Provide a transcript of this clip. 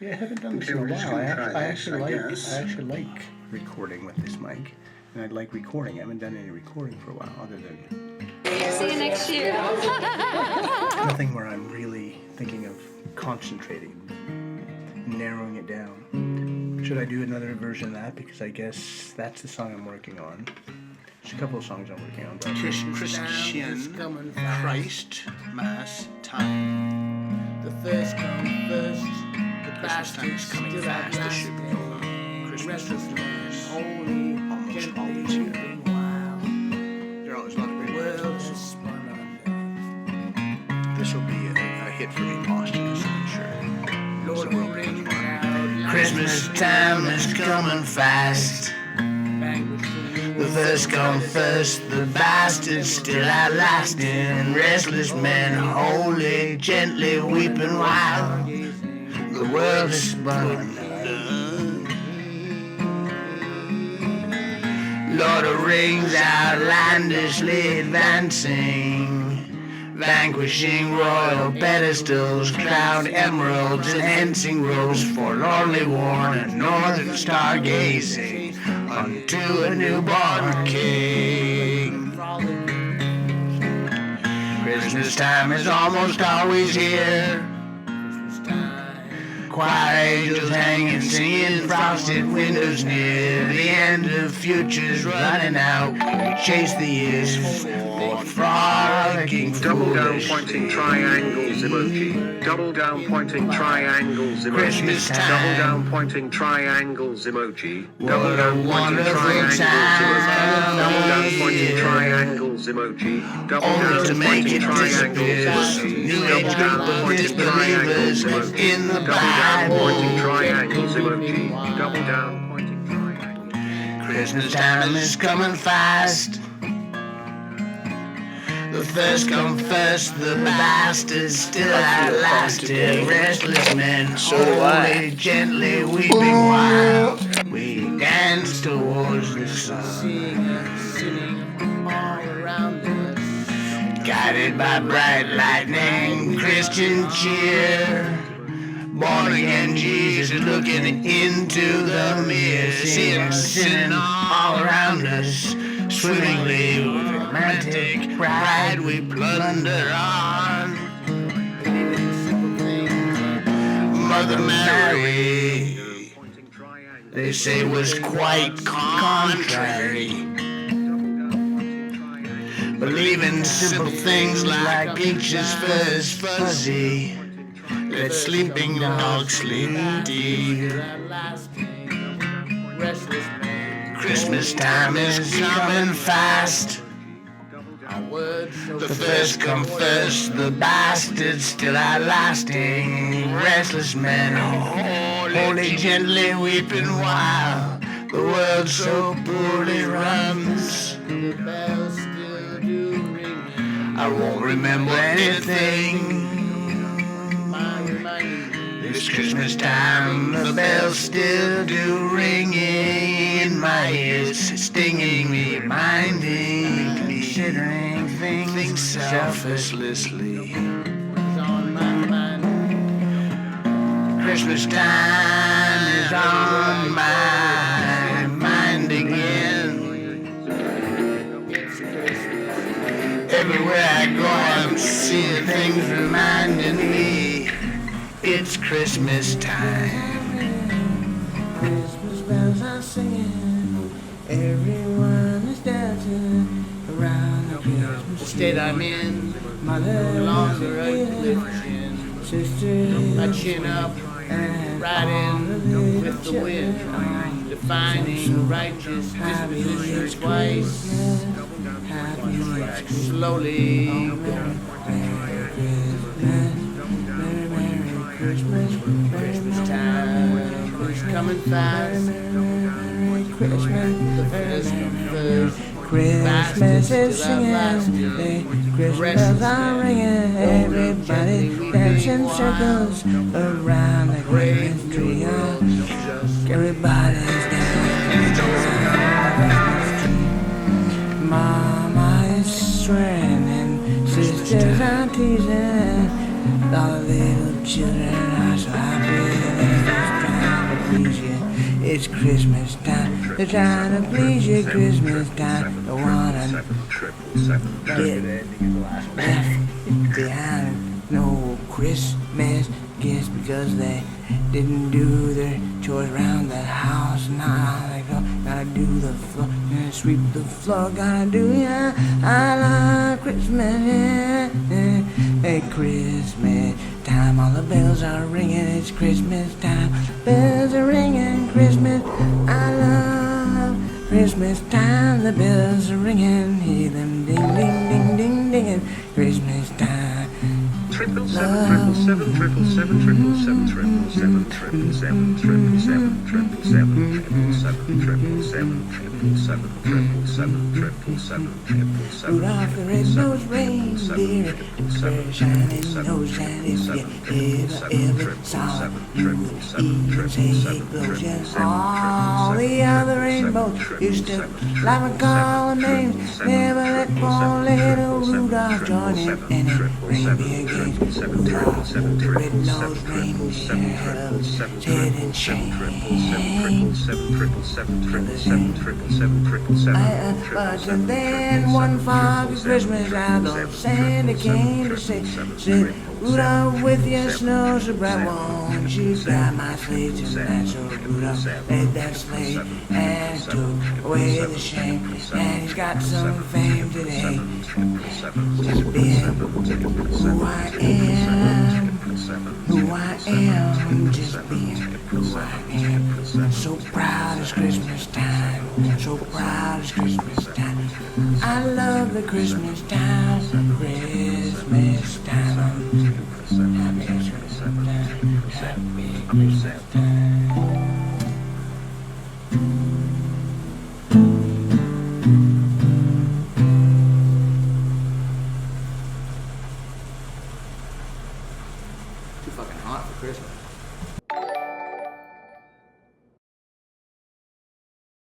Yeah, I haven't done this in a while. I actually like recording with this mic, and I'd like recording. I haven't done any recording for a while, other than... See you next year. Nothing where I'm really thinking of concentrating, narrowing it down. Should I do another version of that? Because I guess that's the song I'm working on. There's a couple of songs I'm working on. But Christ, Mass, Time. The first come first, the Christmas time is coming fast. This should be going. Christmas is almost always here. There are always a lot of great words. This will be a hit for me, posthumous, I'm sure. So we'll bring Christmas time is coming fast. The first come first, the bastards still outlasting. Restless men, holy, gently weeping while the world is spun. Lord of Rings outlandishly advancing, vanquishing royal pedestals, crowned emeralds, enhancing rose, forlornly worn, a northern stargazing unto a newborn king. Christmas time is almost always here. Choir angels hanging, singing, frosted windows near. The end of future's running out. We chase the years for frolicking Double down foolish. pointing triangles emoji. Double down pointing triangles emoji. Christmas time. Double down pointing triangles emoji. Double What a down pointing wonderful triangles emoji. time. Double down pointing triangles emoji. Double Only down to make pointing it triangles disappear. emoji. New Double age down group of pointing triangles disbelievers emoji. in the Double down pointing Bible. triangles emoji. Double down pointing triangles. Christmas time is coming fast. The first come first, the bastards still outlasting. Restless men, slowly, gently weeping while we dance towards the sun. Guided by bright lightning, Christian cheer. Born again Jesus looking into the mirror, seeing sin all around us. Swimmingly with romantic pride we plunder on. Mother Mary, they say, was quite contrary, believing simple things like peaches fuzz fuzzy. Let sleeping dogs sleep deep. Christmas time is coming fast. The first come first, the bastards still outlasting. Restless men, holy, gently weeping while the world so poorly runs. I won't remember anything. This Christmas time, the bells still do ringing in my ears, stinging me, reminding me, considering things selflessly. Christmas time is on my mind again. Everywhere I go, I'm seeing things reminding me it's Christmas time. Christmas bells are singing, everyone is dancing around the Christmas State I'm in, Mother longer is affliction, sister, my chin up, and riding with the wind, defining righteous disposition twice, slowly going. Christmas time is coming fast. Christmas is singing, Christmas bells are ringing, everybody dancing circles around the Christmas tree. Everybody's dancing. Mama is swearing and sisters are teasing. All the little children are so happy. It's Christmas time. They're trying to please you. Christmas time. Don't wanna get left behind. No Christmas gifts because they didn't do their chores around the house. Now they gotta do the floor, gonna sweep the floor, gotta do, yeah. I love Christmas, yeah. Hey, Christmas time, all the bells are ringing. It's Christmas time, bells are ringing. Christmas, I love Christmas time. The bells are ringing, hear them ding, ding, ding, ding, dinging. Christmas time. Triple seven, triple seven, triple seven, triple seven, triple seven, triple seven, triple seven, triple seven, triple seven, triple seven, triple seven, triple seven, triple seven. Rudolph the red-nosed reindeer, very shining nose, and if you ever saw you even say it glows, yes. All the other rainbows used to laugh and call names, never let poor little Rudolph join in any reindeer games. Rudolph the red-nosed reindeer had a head in shame. But then one foggy Christmas out of Santa came to say, said, Rudolph, with your snow so bright, won't you drive my sleigh tonight? So Rudolph led that sleigh and took away the shame, and he's got some fame today. Just being who I am, just being who I am. So proud it's Christmas time, so proud it's Christmas time. I love the Christmas time, Christmas time. Happy Christmas time, happy Christmas time. Too fucking hot for Christmas.